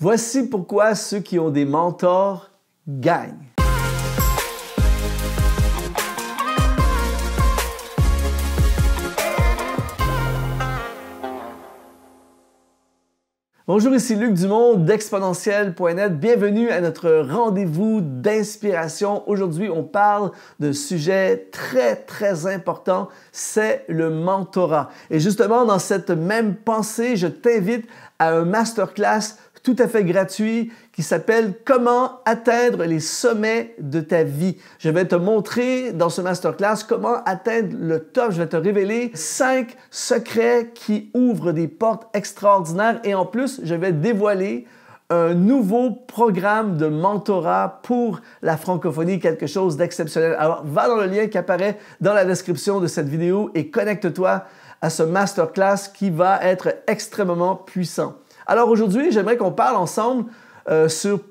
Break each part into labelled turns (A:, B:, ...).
A: Voici pourquoi ceux qui ont des mentors gagnent. Bonjour, ici Luc Dumont d'Exponentiel.net. Bienvenue à notre rendez-vous d'inspiration. Aujourd'hui, on parle d'un sujet très important, c'est le mentorat. Et justement, dans cette même pensée, je t'invite à un masterclass tout à fait gratuit qui s'appelle « Comment atteindre les sommets de ta vie ». Je vais te montrer dans ce masterclass comment atteindre le top. Je vais te révéler 5 secrets qui ouvrent des portes extraordinaires et en plus, je vais dévoiler un nouveau programme de mentorat pour la francophonie, quelque chose d'exceptionnel. Alors, va dans le lien qui apparaît dans la description de cette vidéo et connecte-toi à ce masterclass qui va être extrêmement puissant. Alors aujourd'hui, j'aimerais qu'on parle ensemble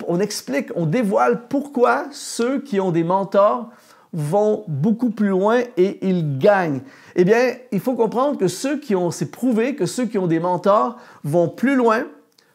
A: on dévoile pourquoi ceux qui ont des mentors vont beaucoup plus loin et ils gagnent. Eh bien, il faut comprendre que c'est prouvé que ceux qui ont des mentors vont plus loin,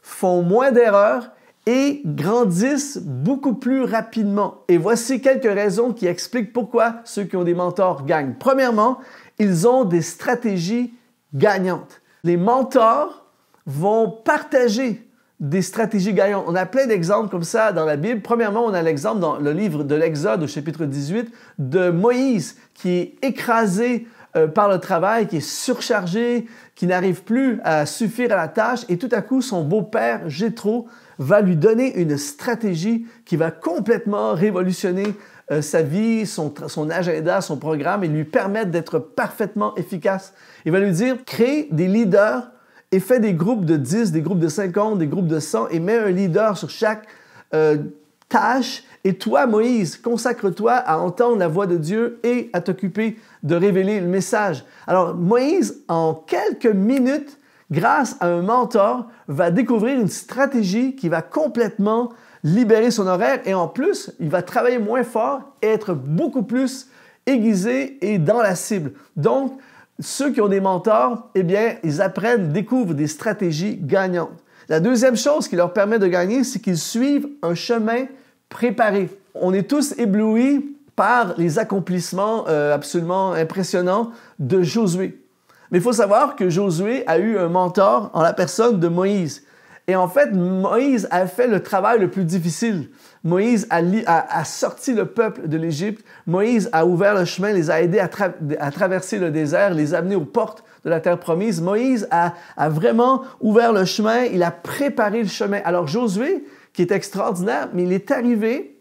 A: font moins d'erreurs et grandissent beaucoup plus rapidement. Et voici quelques raisons qui expliquent pourquoi ceux qui ont des mentors gagnent. Premièrement, ils ont des stratégies gagnantes. Les mentors vont partager des stratégies gagnantes. On a plein d'exemples comme ça dans la Bible. Premièrement, on a l'exemple dans le livre de l'Exode au chapitre 18 de Moïse qui est écrasé par le travail, qui est surchargé, qui n'arrive plus à suffire à la tâche et tout à coup, son beau-père Jéthro va lui donner une stratégie qui va complètement révolutionner sa vie, son agenda, son programme et lui permettre d'être parfaitement efficace. Il va lui dire, crée des leaders et fais des groupes de 10, des groupes de 50, des groupes de 100 et mets un leader sur chaque tâche. Et toi, Moïse, consacre-toi à entendre la voix de Dieu et à t'occuper de révéler le message. Alors, Moïse, en quelques minutes, grâce à un mentor, va découvrir une stratégie qui va complètement libérer son horaire et en plus, il va travailler moins fort et être beaucoup plus aiguisé et dans la cible. Donc, ceux qui ont des mentors, eh bien, ils découvrent des stratégies gagnantes. La deuxième chose qui leur permet de gagner, c'est qu'ils suivent un chemin préparé. On est tous éblouis par les accomplissements absolument impressionnants de Josué. Mais il faut savoir que Josué a eu un mentor en la personne de Moïse. Et en fait, Moïse a fait le travail le plus difficile. Moïse a sorti le peuple de l'Égypte. Moïse a ouvert le chemin, les a aidés à traverser le désert, les a amenés aux portes de la terre promise. Moïse a vraiment ouvert le chemin, il a préparé le chemin. Alors Josué, qui est extraordinaire, mais il est arrivé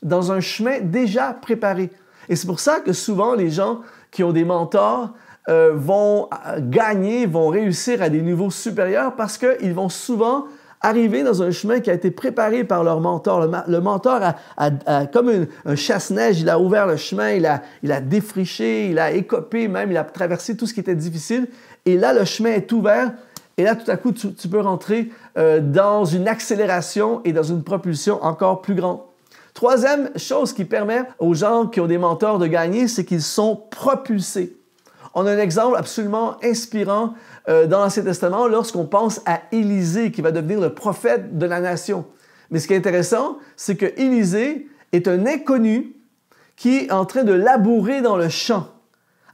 A: dans un chemin déjà préparé. Et c'est pour ça que souvent les gens qui ont des mentors vont gagner, vont réussir à des niveaux supérieurs parce qu'ils vont souvent arriver dans un chemin qui a été préparé par leur mentor. Le mentor a comme un chasse-neige, il a ouvert le chemin, il a défriché, il a écopé même, il a traversé tout ce qui était difficile. Et là, le chemin est ouvert. Et là, tout à coup, tu peux rentrer dans une accélération et dans une propulsion encore plus grande. Troisième chose qui permet aux gens qui ont des mentors de gagner, c'est qu'ils sont propulsés. On a un exemple absolument inspirant dans l'Ancien Testament lorsqu'on pense à Élisée qui va devenir le prophète de la nation. Mais ce qui est intéressant, c'est que Élisée est un inconnu qui est en train de labourer dans le champ,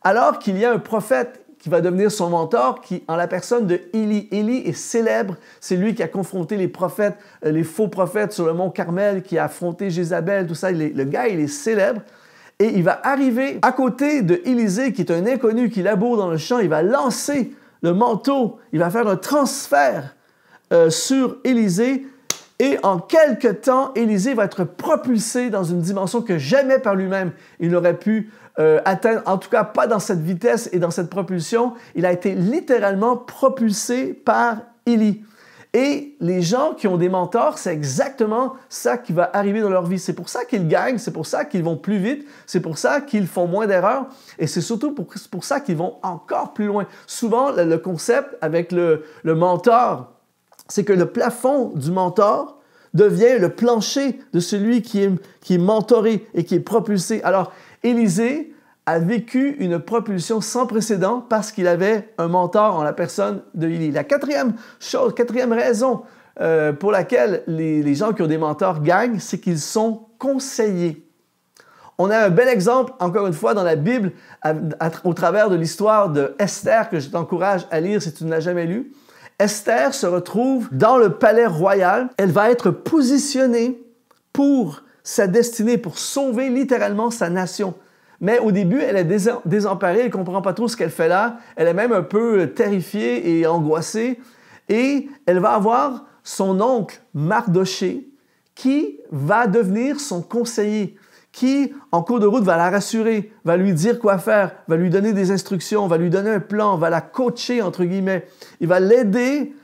A: alors qu'il y a un prophète qui va devenir son mentor, qui, en la personne de Élie. Élie est célèbre, c'est lui qui a confronté les prophètes, les faux prophètes sur le mont Carmel, qui a affronté Jézabel, tout ça. Le gars, il est célèbre. Et il va arriver à côté de Élisée, qui est un inconnu qui laboure dans le champ. Il va lancer le manteau, il va faire un transfert sur Élisée. Et en quelque temps, Élisée va être propulsé dans une dimension que jamais par lui-même il n'aurait pu atteindre, en tout cas pas dans cette vitesse et dans cette propulsion. Il a été littéralement propulsé par Élie. Et les gens qui ont des mentors, c'est exactement ça qui va arriver dans leur vie. C'est pour ça qu'ils gagnent, c'est pour ça qu'ils vont plus vite, c'est pour ça qu'ils font moins d'erreurs et c'est surtout pour ça qu'ils vont encore plus loin. Souvent, le concept avec le mentor, c'est que le plafond du mentor devient le plancher de celui qui est mentoré et qui est propulsé. Alors, Élisée a vécu une propulsion sans précédent parce qu'il avait un mentor en la personne de Élie. La quatrième raison pour laquelle les gens qui ont des mentors gagnent, c'est qu'ils sont conseillés. On a un bel exemple, encore une fois, dans la Bible, au travers de l'histoire de Esther, que je t'encourage à lire si tu ne l'as jamais lu. Esther se retrouve dans le palais royal. Elle va être positionnée pour sa destinée, pour sauver littéralement sa nation. Mais au début, elle est désemparée, elle ne comprend pas trop ce qu'elle fait là. Elle est même un peu terrifiée et angoissée. Et elle va avoir son oncle Mardoché qui va devenir son conseiller, qui, en cours de route, va la rassurer, va lui dire quoi faire, va lui donner des instructions, va lui donner un plan, va la coacher, entre guillemets. Il va l'aider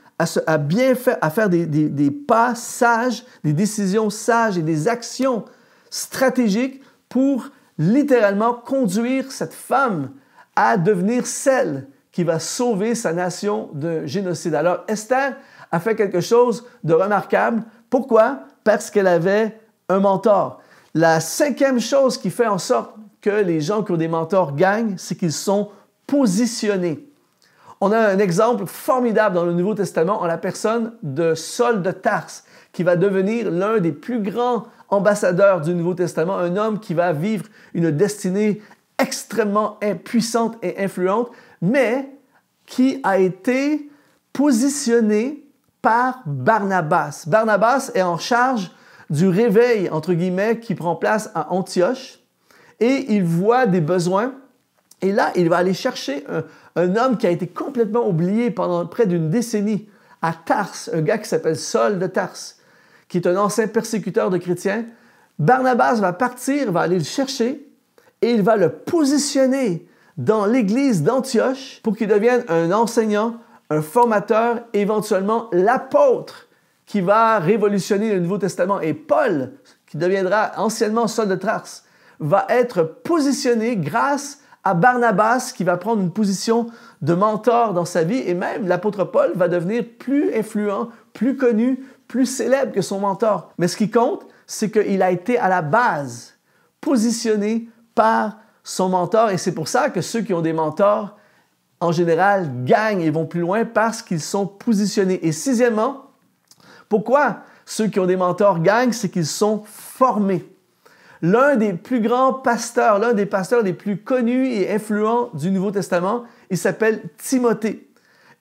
A: à bien faire, à faire des pas sages, des décisions sages et des actions stratégiques pour littéralement conduire cette femme à devenir celle qui va sauver sa nation de génocide. Alors, Esther a fait quelque chose de remarquable. Pourquoi? Parce qu'elle avait un mentor. La cinquième chose qui fait en sorte que les gens qui ont des mentors gagnent, c'est qu'ils sont positionnés. On a un exemple formidable dans le Nouveau Testament en la personne de Saul de Tarse, qui va devenir l'un des plus grands ambassadeurs du Nouveau Testament, un homme qui va vivre une destinée extrêmement puissante et influente, mais qui a été positionné par Barnabas. Barnabas est en charge du réveil, entre guillemets, qui prend place à Antioche, et il voit des besoins, et là, il va aller chercher un homme qui a été complètement oublié pendant près d'une décennie à Tarse, un gars qui s'appelle Saul de Tarse, qui est un ancien persécuteur de chrétiens. Barnabas va partir, va aller le chercher, et il va le positionner dans l'église d'Antioche pour qu'il devienne un enseignant, un formateur, éventuellement l'apôtre qui va révolutionner le Nouveau Testament. Et Paul, qui deviendra anciennement Saul de Tarse, va être positionné grâce à Barnabas qui va prendre une position de mentor dans sa vie. Et même l'apôtre Paul va devenir plus influent, plus connu, plus célèbre que son mentor. Mais ce qui compte, c'est qu'il a été à la base positionné par son mentor. Et c'est pour ça que ceux qui ont des mentors, en général, gagnent et vont plus loin parce qu'ils sont positionnés. Et sixièmement, pourquoi ceux qui ont des mentors gagnent? C'est qu'ils sont formés. L'un des plus grands pasteurs, l'un des pasteurs les plus connus et influents du Nouveau Testament, il s'appelle Timothée.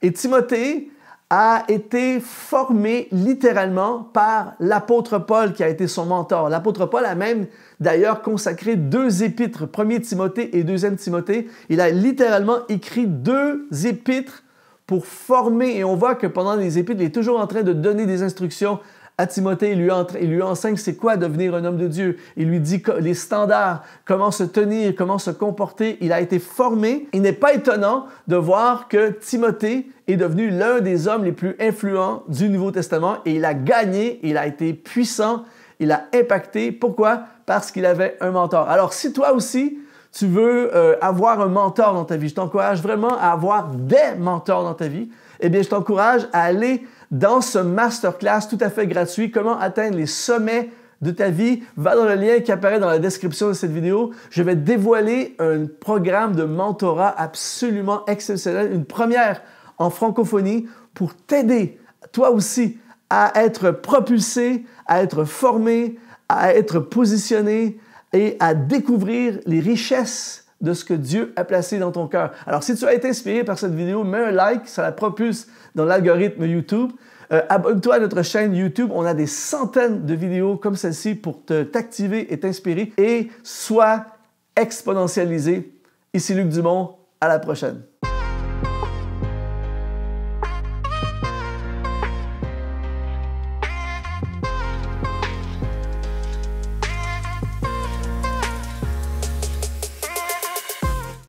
A: Et Timothée a été formé littéralement par l'apôtre Paul qui a été son mentor. L'apôtre Paul a même d'ailleurs consacré 2 épîtres, 1er Timothée et 2e Timothée. Il a littéralement écrit 2 épîtres pour former. Et on voit que pendant les épîtres, il est toujours en train de donner des instructions à Timothée. Il lui enseigne c'est quoi devenir un homme de Dieu. Il lui dit les standards, comment se tenir, comment se comporter. Il a été formé. Il n'est pas étonnant de voir que Timothée est devenu l'un des hommes les plus influents du Nouveau Testament et il a gagné, il a été puissant, il a impacté. Pourquoi? Parce qu'il avait un mentor. Alors, si toi aussi, tu veux avoir un mentor dans ta vie, je t'encourage vraiment à avoir des mentors dans ta vie, eh bien, je t'encourage à aller dans ce masterclass tout à fait gratuit, comment atteindre les sommets de ta vie. Va dans le lien qui apparaît dans la description de cette vidéo. Je vais dévoiler un programme de mentorat absolument exceptionnel, une première en francophonie pour t'aider, toi aussi, à être propulsé, à être formé, à être positionné et à découvrir les richesses de ce que Dieu a placé dans ton cœur. Alors, si tu as été inspiré par cette vidéo, mets un like, ça la propulse dans l'algorithme YouTube. Abonne-toi à notre chaîne YouTube. On a des centaines de vidéos comme celle-ci pour t'activer et t'inspirer et sois exponentialisé. Ici Luc Dumont. À la prochaine.